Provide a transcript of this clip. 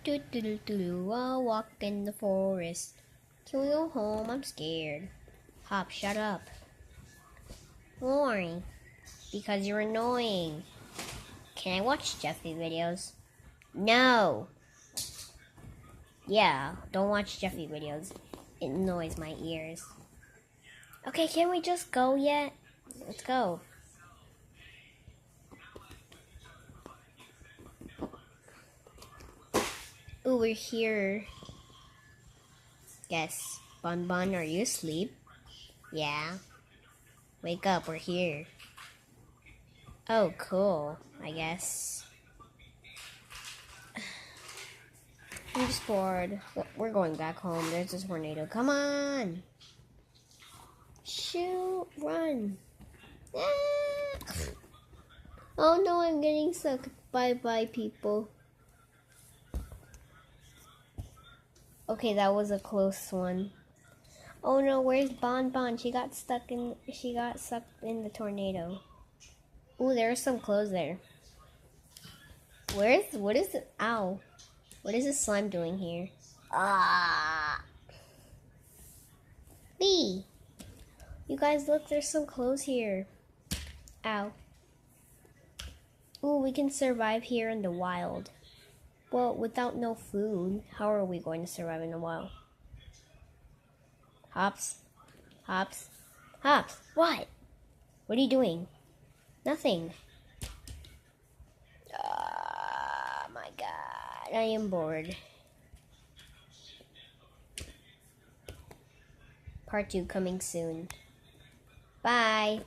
Do do do do. I'll walk in the forest. Can we go home? I'm scared. Hop, shut up. Why? Because you're annoying. Can I watch Jeffy videos? No. Yeah, don't watch Jeffy videos. It annoys my ears. Okay, can we just go yet? Let's go. Ooh, we're here. Yes. Bun Bun, are you asleep? Yeah. Wake up, we're here. Oh, cool, I guess. I'm just bored. We're going back home. There's this tornado. Come on! Shoot! Run! Ah! Oh no, I'm getting stuck. Bye-bye, people. Okay, that was a close one. Oh no, where's Bon Bon? She got sucked in the tornado. Ooh, there's some clothes there. What is it? Ow. What is this slime doing here? Ah. Bee. You guys look, there's some clothes here. Ow. Ooh, we can survive here in the wild. Well, without no food, how are we going to survive in the wild? Hops. Hops. Hops. What? What are you doing? Nothing. My God. I am bored. Part 2 coming soon. Bye.